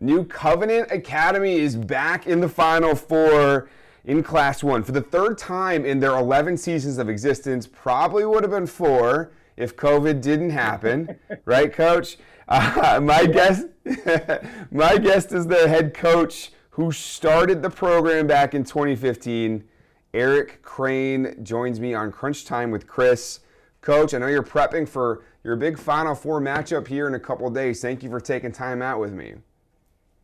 New Covenant Academy is back in the Final Four in Class 1 for the third time in their 11 seasons of existence. Probably would have been four if COVID didn't happen, right, Coach? My guest, my guest is the head coach who started the program back in 2015. Eric Crain joins me on Crunch Time with Chris. Coach, I know you're prepping for your big Final Four matchup here in a couple of days. Thank you for taking time out with me.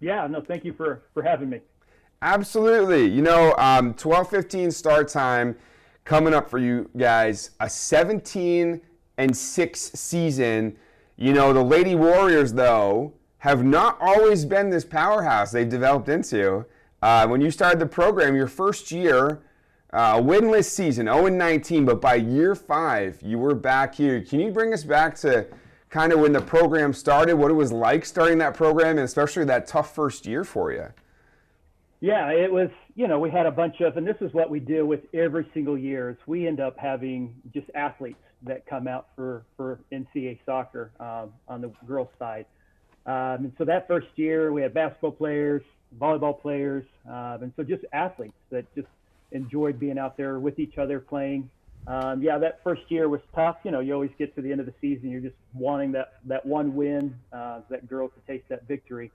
Yeah, no, thank you for having me. Absolutely. 12:15 start time coming up for you guys. A 17-6 season. The Lady Warriors, though, have not always been this powerhouse they've developed into. When you started the program, your first year, winless season, 0-19, but by year 5, you were back here. Can you bring us back to kind of when the program started, what it was like starting that program, and especially that tough first year for you? Yeah, it was, we had a bunch of, and this is what we do with every single year, is we end up having just athletes that come out for NCAA soccer on the girls' side. And so that first year, we had basketball players, volleyball players, and so just athletes that just enjoyed being out there with each other playing. That first year was tough. You always get to the end of the season, you're just wanting that one win, that girl to taste that victory.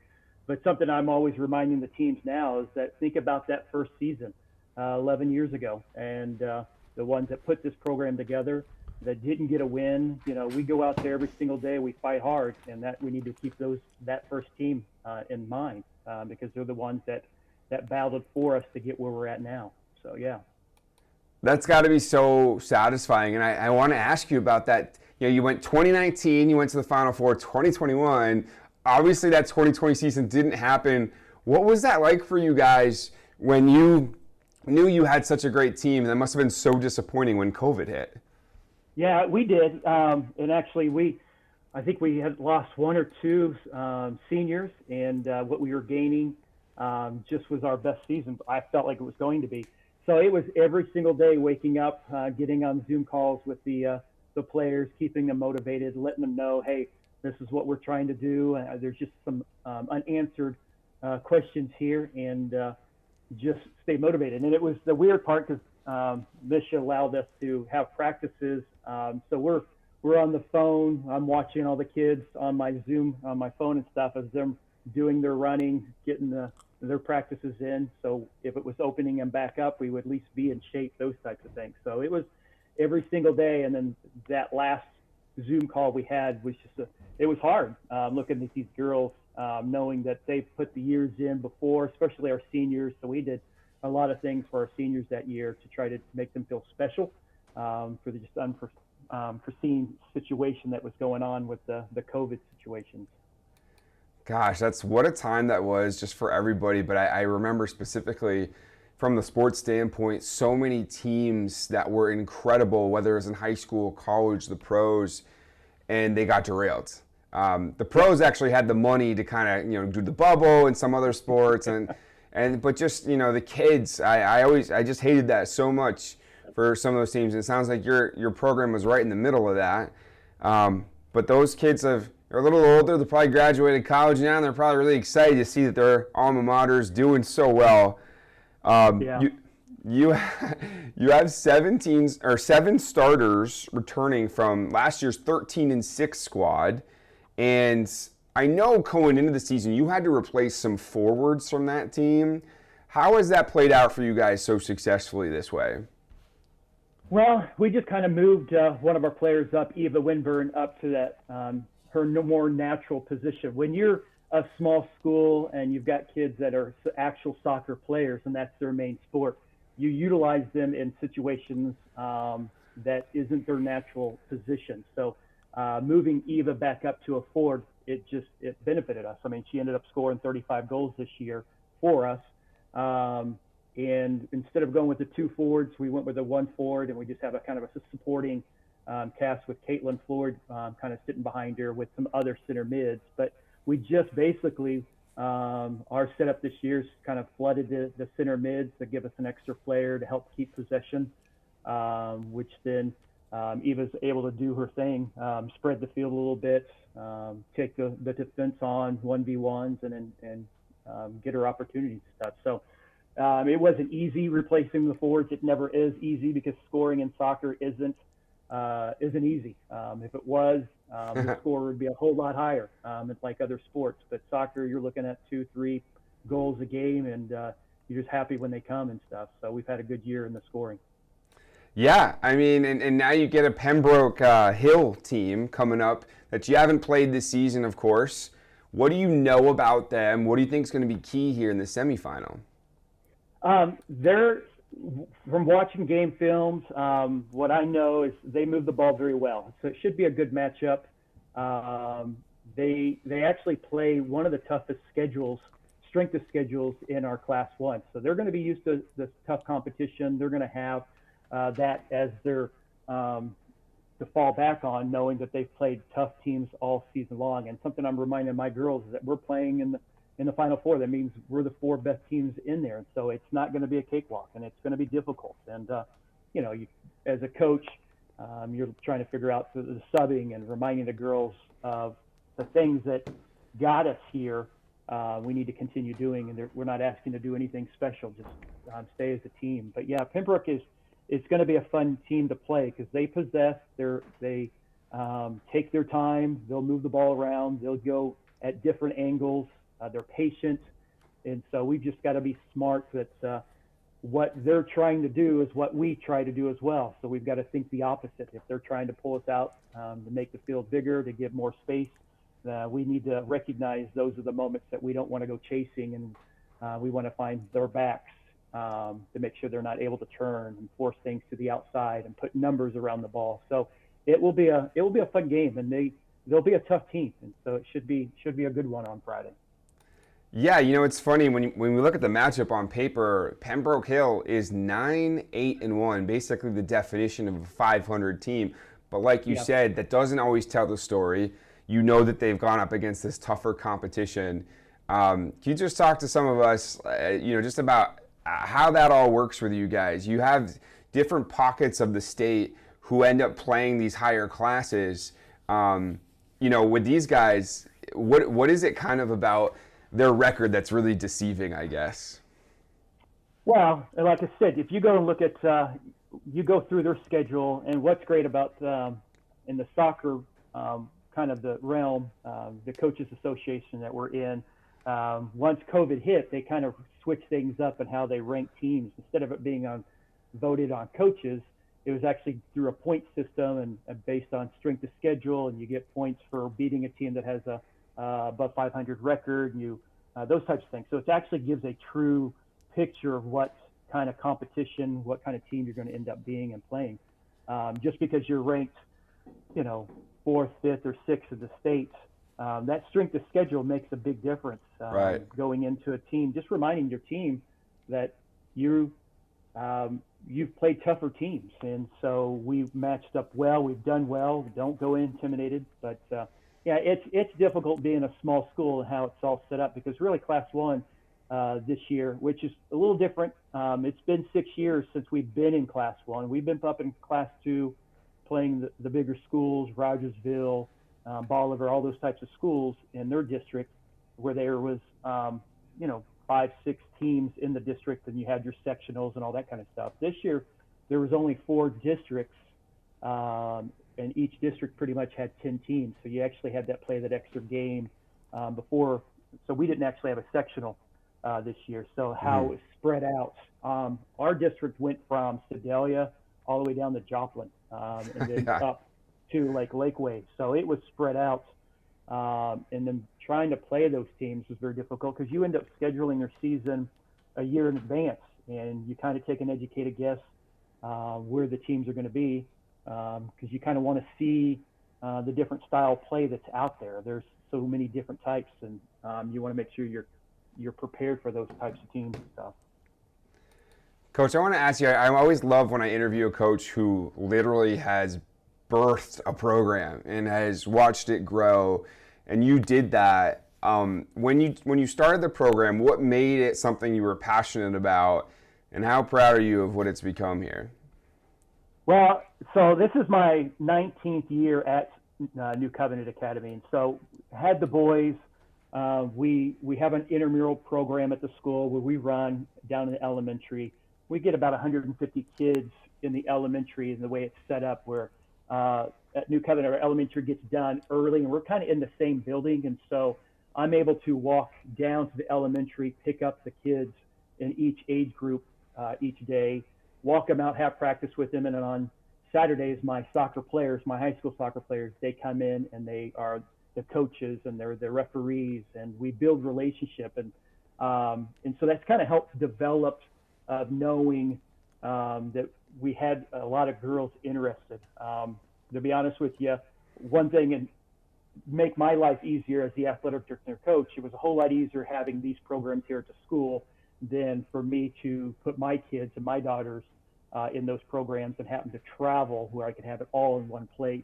But something I'm always reminding the teams now is that think about that first season 11 years ago, and the ones that put this program together that didn't get a win. We go out there every single day, we fight hard, and that we need to keep that first team in mind because they're the ones that battled for us to get where we're at now. So, yeah. That's got to be so satisfying, and I want to ask you about that. You went 2019, you went to the Final Four, 2021. Obviously, that 2020 season didn't happen. What was that like for you guys when you knew you had such a great team? That must have been so disappointing when COVID hit. Yeah, we did. And actually, I think we had lost one or two seniors, and what we were gaining just was our best season. I felt like it was going to be. So it was every single day waking up, getting on Zoom calls with the players, keeping them motivated, letting them know, hey, this is what we're trying to do. There's just some unanswered questions here, and just stay motivated. And it was the weird part because Misha allowed us to have practices. So we're on the phone. I'm watching all the kids on my Zoom, on my phone and stuff as they're doing their running, getting their practices in. So if it was opening them back up, we would at least be in shape, those types of things. So it was every single day. And then that last Zoom call we had was just it was hard looking at these girls, knowing that they put the years in before, especially our seniors. So we did a lot of things for our seniors that year to try to make them feel special for the just unforeseen situation that was going on with the COVID situations. Gosh, what a time that was just for everybody. But I remember specifically from the sports standpoint, so many teams that were incredible, whether it was in high school, college, the pros, and they got derailed. The pros actually had the money to kind of do the bubble and some other sports, but just the kids, I just hated that so much for some of those teams. And it sounds like your program was right in the middle of that. But those kids are a little older. They probably graduated college now, and they're probably really excited to see that their alma mater's doing so well. You have 7 starters returning from last year's 13-6 squad, and I know going into the season you had to replace some forwards from that team. How has that played out for you guys so successfully this way? Well, we just kind of moved one of our players up, Eva Winburn, up to that her more natural position. When you're a small school and you've got kids that are actual soccer players and that's their main sport, you utilize them in situations that isn't their natural position. So moving Eva back up to a forward, it benefited us. I mean, she ended up scoring 35 goals this year for us. And instead of going with the 2 forwards, we went with the 1 forward, and we just have a kind of a supporting cast with Caitlin Floyd kind of sitting behind her with some other center mids. But we just basically, our setup this year is kind of flooded the center mids to give us an extra player to help keep possession, which then Eva's able to do her thing, spread the field a little bit, take the defense on 1v1s, and get her opportunities and stuff. So it wasn't easy replacing the forwards. It never is easy because scoring in soccer isn't easy. If it was, the score would be a whole lot higher. It's like other sports, but soccer, you're looking at 2-3 goals a game, and you're just happy when they come and stuff. So we've had a good year in the scoring. Yeah, I mean, and now you get a Pembroke Hill team coming up that you haven't played this season, of course. What do you know about them? What do you think is going to be key here in the semifinal? They're, from watching game films, what I know is they move the ball very well. So it should be a good matchup. They actually play one of the toughest strength of schedules in our Class 1. So they're going to be used to this tough competition. They're going to have that as their to fall back on, knowing that they've played tough teams all season long. And something I'm reminding my girls is that we're playing in the Final Four. That means we're the 4 best teams in there. And so it's not going to be a cakewalk, and it's going to be difficult. And, as a coach, you're trying to figure out the subbing and reminding the girls of the things that got us here. We need to continue doing, and we're not asking to do anything special, just stay as a team. But yeah, Pembroke it's going to be a fun team to play because they possess, they take their time, they'll move the ball around, they'll go at different angles, they're patient, and so we've just got to be smart that what they're trying to do is what we try to do as well. So we've got to think the opposite. If they're trying to pull us out to make the field bigger, to give more space, we need to recognize those are the moments that we don't want to go chasing, and we want to find their backs to make sure they're not able to turn and force things to the outside and put numbers around the ball. So it will be a fun game, and they'll be a tough team, and so it should be a good one on Friday. Yeah, it's funny when we look at the matchup on paper. Pembroke Hill is 9-8-1, basically the definition of a 500 team. But like you said, that doesn't always tell the story. You know that they've gone up against this tougher competition. Can you just talk to some of us, just about how that all works with you guys? You have different pockets of the state who end up playing these higher classes. With these guys, what is it kind of about their record that's really deceiving, I guess? Well, like I said, if you go and look at, you go through their schedule, and what's great about in the soccer kind of the realm, the Coaches Association that we're in, once COVID hit, they kind of switched things up and how they rank teams. Instead of it being voted on coaches, it was actually through a point system and based on strength of schedule, and you get points for beating a team that has a above 500 record, those types of things. So it actually gives a true picture of what kind of competition, what kind of team you're going to end up being and playing. Just because you're ranked, 4th, 5th, or 6th of the state, that strength of schedule makes a big difference. Right. Going into a team, just reminding your team that you've played tougher teams, and so we've matched up well. We've done well. Don't go intimidated, but yeah, it's difficult being a small school and how it's all set up, because really Class 1 this year, which is a little different. It's been 6 years since we've been in Class 1. We've been up in Class 2 playing the bigger schools, Rogersville, Bolivar, all those types of schools in their district, where there was 5, 6 teams in the district, and you had your sectionals and all that kind of stuff. This year there was only 4 districts, and each district pretty much had 10 teams. So you actually had that extra game before. So we didn't actually have a sectional this year. So how it was spread out. Our district went from Sedalia all the way down to Joplin, and then up to Lakeway. So it was spread out. And then trying to play those teams was very difficult, because you end up scheduling your season a year in advance, and you kind of take an educated guess where the teams are going to be, because you kind of want to see the different style play that's out there. There's so many different types, and you want to make sure you're prepared for those types of teams and stuff. Coach, I want to ask you, I always love when I interview a coach who literally has birthed a program and has watched it grow, and you did that. When you started the program, what made it something you were passionate about, and how proud are you of what it's become here? Well, so this is my 19th year at New Covenant Academy, and so had the boys. We have an intramural program at the school where we run down in the elementary. We get about 150 kids in the elementary, and the way it's set up, where at New Covenant our elementary gets done early, and we're kind of in the same building, and so I'm able to walk down to the elementary, pick up the kids in each age group each day, walk them out, have practice with them, and then on Saturdays, my soccer players, my high school soccer players, they come in and they are the coaches and they're the referees, and we build relationship, and so that's kind of helped develop knowing that we had a lot of girls interested. To be honest with you, one thing and make my life easier as the athletic director and coach, it was a whole lot easier having these programs here at the school than for me to put my kids and my daughters in those programs and happen to travel where I could have it all in one place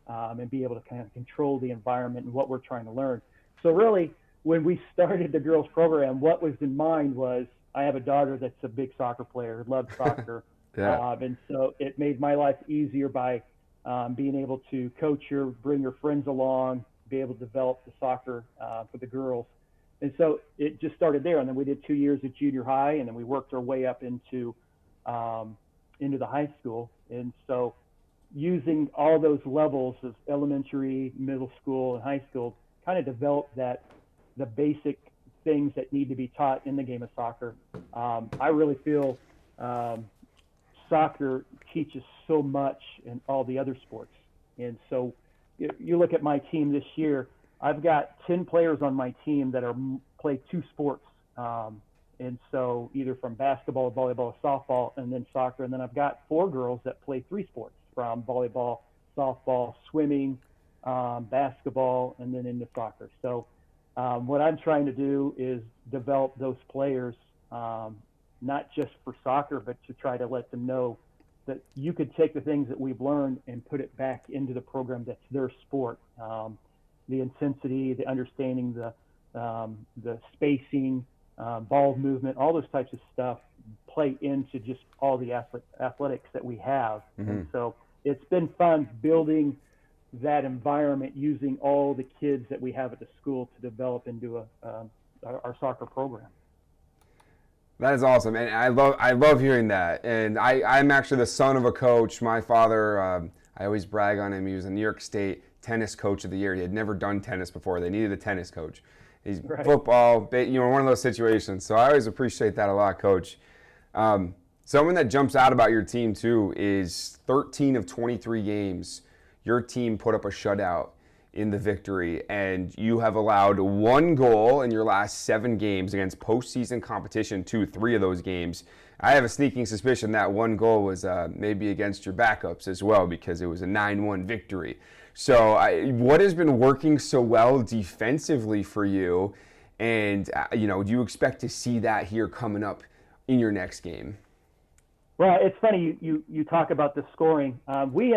and be able to kind of control the environment and what we're trying to learn. So really, when we started the girls program, what was in mind was I have a daughter that's a big soccer player, loves soccer. Yeah. And so it made my life easier by being able to coach her, bring her friends along, be able to develop the soccer for the girls. And so it just started there. And then we did 2 years at junior high, and then we worked our way up into the high school. And so using all those levels of elementary, middle school, and high school kind of developed the basic things that need to be taught in the game of soccer. I really feel soccer teaches so much in all the other sports. And so you look at my team this year, I've got 10 players on my team that play 2 sports. And so either from basketball, volleyball, softball, and then soccer. And then I've got 4 girls that play 3 sports, from volleyball, softball, swimming, basketball, and then into soccer. So what I'm trying to do is develop those players, not just for soccer, but to try to let them know that you could take the things that we've learned and put it back into the program that's their sport. The intensity, the understanding, the spacing, ball movement, all those types of stuff play into just all the athletics that we have. Mm-hmm. And so it's been fun building that environment using all the kids that we have at the school to develop into our soccer program. That is awesome, and I love hearing that. And I'm actually the son of a coach. My father, I always brag on him. He was a New York State tennis coach of the year. He had never done tennis before. They needed a tennis coach. He's right. Football, one of those situations. So I always appreciate that a lot, Coach. Something that jumps out about your team too is 13 of 23 games, your team put up a shutout in the victory, and you have allowed 1 goal in your last 7 games against postseason competition, 3 of those games. I have a sneaking suspicion that 1 goal was maybe against your backups as well, because it was a 9-1 victory. So what has been working so well defensively for you, and do you expect to see that here coming up in your next game? Well, it's funny you talk about the scoring. We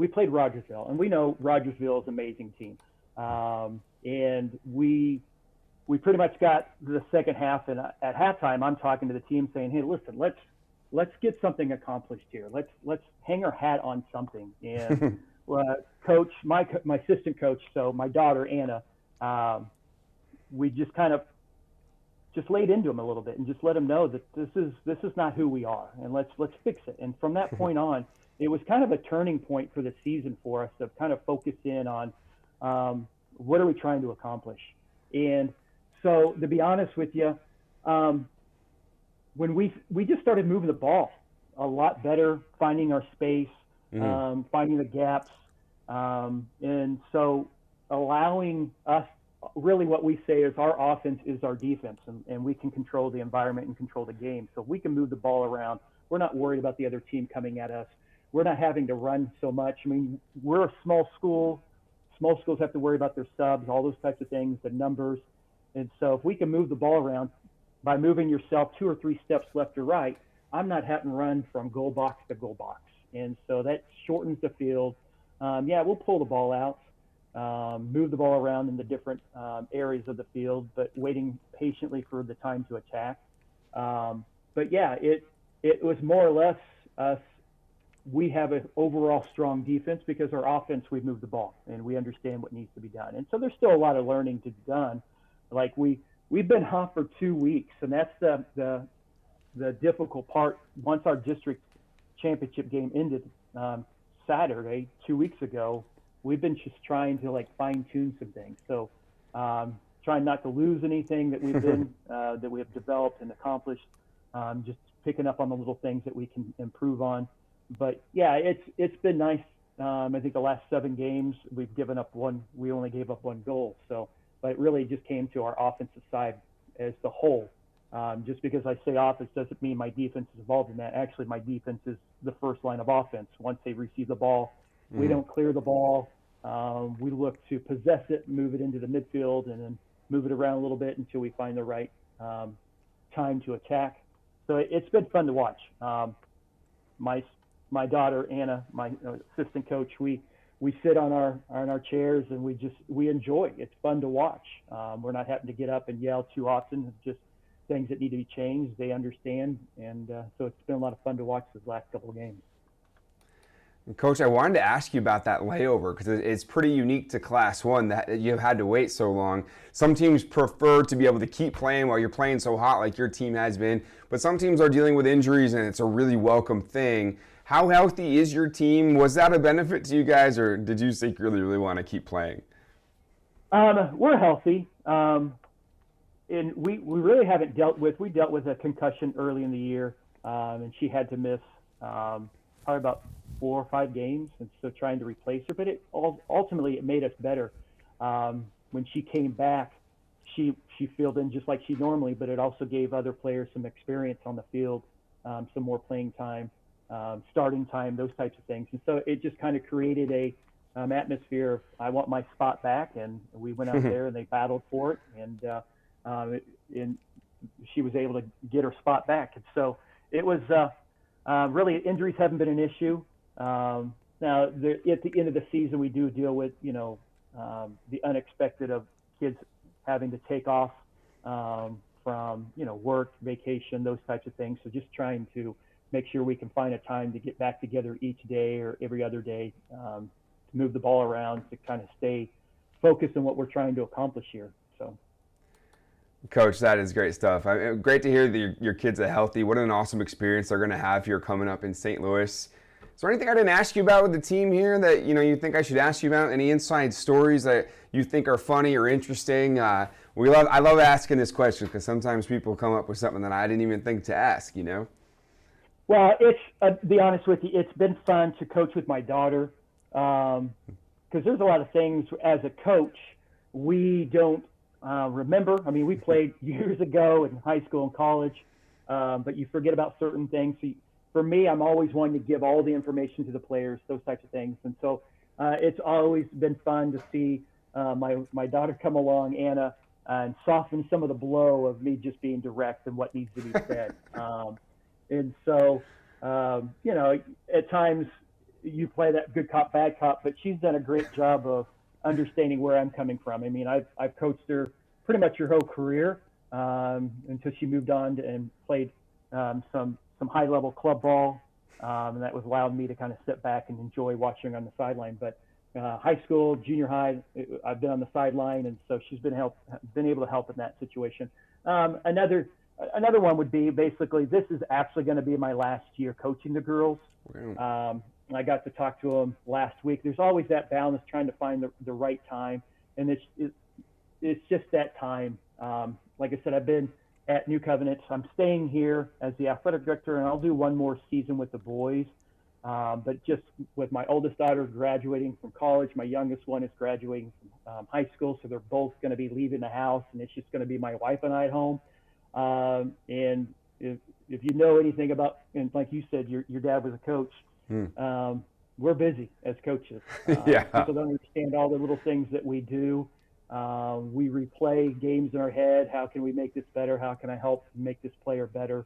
played Rogersville, and we know Rogersville is an amazing team. And we pretty much got the second half, and at halftime, I'm talking to the team saying, "Hey, listen, let's get something accomplished here. Let's hang our hat on something." And coach, my assistant coach, so my daughter Anna, we just kind of just laid into him a little bit and just let him know that this is not who we are, and let's fix it. And from that point on, it was kind of a turning point for the season for us to kind of focus in on what are we trying to accomplish. And so, to be honest with you, when we just started moving the ball a lot better, finding our space, finding the gaps, and so allowing us, really what we say is our offense is our defense, and we can control the environment and control the game. So if we can move the ball around, we're not worried about the other team coming at us. We're not having to run so much. I mean, we're a small school. Small schools have to worry about their subs, all those types of things, the numbers. And so if we can move the ball around by moving yourself 2 or 3 steps left or right, I'm not having to run from goal box to goal box. And so that shortens the field. We'll pull the ball out, move the ball around in the different areas of the field, but waiting patiently for the time to attack. It was more or less us, we have an overall strong defense because our offense, we've moved the ball and we understand what needs to be done. And so there's still a lot of learning to be done. Like we've been hot for 2 weeks, and that's the difficult part. Once our district championship game ended Saturday, 2 weeks ago, we've been just trying to like fine tune some things. So trying not to lose anything that we've been that we have developed and accomplished. Just picking up on the little things that we can improve on. But yeah, it's been nice. I think the last 7 games we've given up one. We only gave up 1 goal. So, but it really just came to our offensive side as the whole. Just because I say offense doesn't mean my defense is involved in that. Actually, my defense is the first line of offense. Once they receive the ball, we don't clear the ball. We look to possess it, move it into the midfield, and then move it around a little bit until we find the right time to attack. So it's been fun to watch. My daughter Anna, my assistant coach, we sit on our chairs and we enjoy. It's fun to watch. We're not having to get up and yell too often. It's just things that need to be changed. They understand, and so it's been a lot of fun to watch these last couple of games. Coach, I wanted to ask you about that layover because it's pretty unique to Class 1 that you've had to wait so long. Some teams prefer to be able to keep playing while you're playing so hot like your team has been, but some teams are dealing with injuries and it's a really welcome thing. How healthy is your team? Was that a benefit to you guys, or did you secretly really want to keep playing? We're healthy, and we really haven't dealt with a concussion early in the year, and she had to miss probably about 4 or 5 games, and so trying to replace her. But ultimately it made us better. When she came back, she filled in just like she normally, but it also gave other players some experience on the field, some more playing time, starting time, those types of things. And so it just kind of created a atmosphere of I want my spot back, and we went out there and they battled for it, and she was able to get her spot back. And so it was really, injuries haven't been an issue. Now at the end of the season, we do deal with the unexpected of kids having to take off from work, vacation, those types of things. So just trying to make sure we can find a time to get back together each day or every other day, to move the ball around, to kind of stay focused on what we're trying to accomplish here. So, Coach, that is great stuff. Great to hear that your kids are healthy. What an awesome experience they're going to have here coming up in St. Louis. Is there anything I didn't ask you about with the team here that you think I should ask you about? Any inside stories that you think are funny or interesting? I love asking this question because sometimes people come up with something that I didn't even think to ask. Well, it's to be honest with you, it's been fun to coach with my daughter, because there's a lot of things as a coach we don't remember. I mean, we played years ago in high school and college, but you forget about certain things. So for me, I'm always wanting to give all the information to the players, those types of things. And so it's always been fun to see my daughter come along, Anna, and soften some of the blow of me just being direct and what needs to be said. And so, at times you play that good cop, bad cop, but she's done a great job of understanding where I'm coming from. I mean, I've coached her pretty much her whole career until she moved on and played some high-level club ball, and that was allowed me to kind of sit back and enjoy watching her on the sideline. But high school, junior high, I've been on the sideline, and so she's been able to help in that situation. Another one would be basically this is actually going to be my last year coaching the girls. Wow. I got to talk to them last week. There's always that balance trying to find the right time, and it's just that time. Like I said, I've been at New Covenant. I'm staying here as the athletic director, and I'll do one more season with the boys. But just with my oldest daughter graduating from college, my youngest one is graduating from high school, so they're both going to be leaving the house, and it's just going to be my wife and I at home. And if you know anything about, and like you said, your dad was a coach, we're busy as coaches. Yeah. People don't understand all the little things that we do. We replay games in our head. How can we make this better? How can I help make this player better?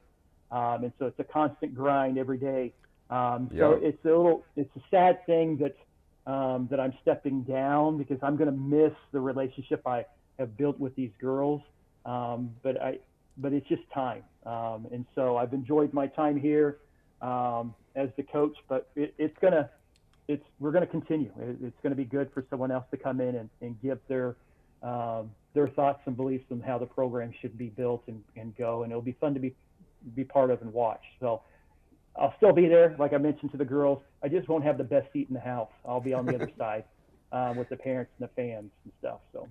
And so it's a constant grind every day. So it's a sad thing that I'm stepping down because I'm going to miss the relationship I have built with these girls. But it's just time. And so I've enjoyed my time here. as the coach, but we're gonna continue. It's gonna be good for someone else to come in and give their thoughts and beliefs on how the program should be built and go, and it'll be fun to be part of and watch. So I'll still be there, like I mentioned to the girls. I just won't have the best seat in the house. I'll be on the other side with the parents and the fans and stuff. So,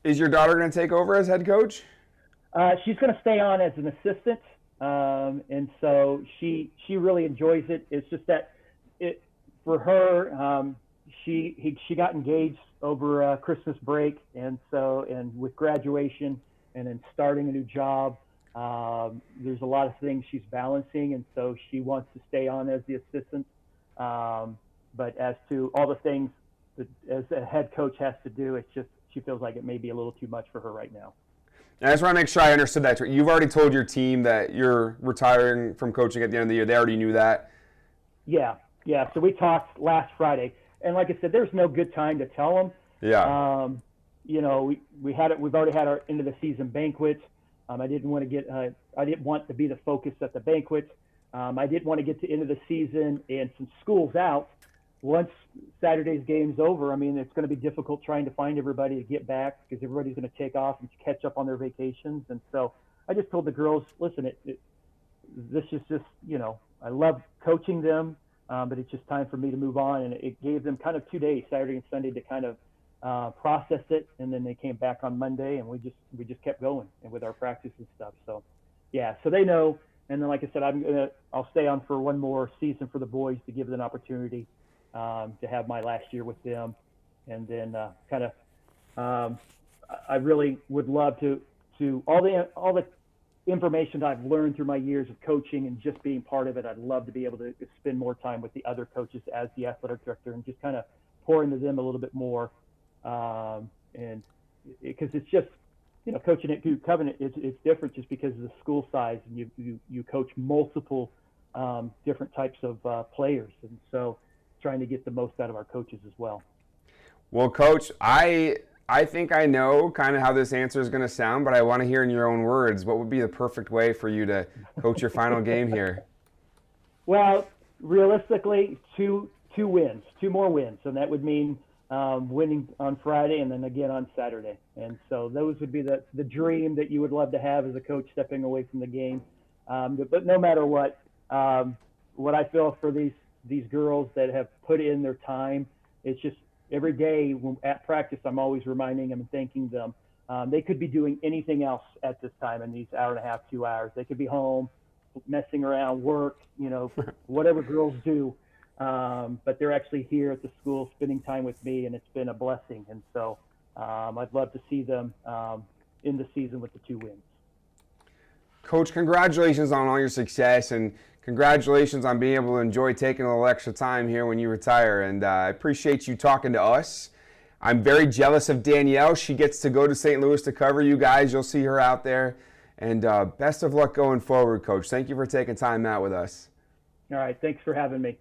is your daughter going to take over as head coach? She's going to stay on as an assistant, and so she really enjoys it. It's just that for her, she got engaged over Christmas break, and with graduation and then starting a new job. There's a lot of things she's balancing, and so she wants to stay on as the assistant. But as to all the things that as a head coach has to do, it's just she feels like it may be a little too much for her right now. And I just want to make sure I understood that. You've already told your team that you're retiring from coaching at the end of the year. They already knew that. Yeah. So we talked last Friday, and like I said, there's no good time to tell them. Yeah. We've already had our end of the season banquet. I didn't want to be the focus at the banquet. I didn't want to get to the end of the season, and since school's out, once Saturday's game's over, I mean, it's going to be difficult trying to find everybody to get back because everybody's going to take off and catch up on their vacations. And so I just told the girls, listen, this is just, I love coaching them, but it's just time for me to move on. And it gave them kind of 2 days, Saturday and Sunday, to kind of process it, and then they came back on Monday, and we just kept going and with our practice and stuff. So yeah, so they know. And then, like I said, I'll stay on for one more season for the boys to give them an opportunity to have my last year with them, and then I really would love to all the information that I've learned through my years of coaching and just being part of it. I'd love to be able to spend more time with the other coaches as the athletic director and just kind of pour into them a little bit more. And because it's just, coaching at Duke Covenant, it's different just because of the school size, and you coach multiple different types of players, and so trying to get the most out of our coaches as well. Well, Coach, I think I know kind of how this answer is going to sound, but I want to hear in your own words, what would be the perfect way for you to coach your final game here? Well, realistically, two more wins, and that would mean winning on Friday and then again on Saturday. And so those would be the dream that you would love to have as a coach stepping away from the game. But no matter what I feel for these girls that have put in their time, it's just every day at practice, I'm always reminding them and thanking them. They could be doing anything else at this time in these hour and a half, 2 hours. They could be home, messing around, work, whatever girls do. But they're actually here at the school spending time with me, and it's been a blessing. And so I'd love to see them in the season with the 2 wins. Coach, congratulations on all your success, and congratulations on being able to enjoy taking a little extra time here when you retire. And I appreciate you talking to us. I'm very jealous of Danielle. She gets to go to St. Louis to cover you guys. You'll see her out there. And best of luck going forward, Coach. Thank you for taking time out with us. All right. Thanks for having me.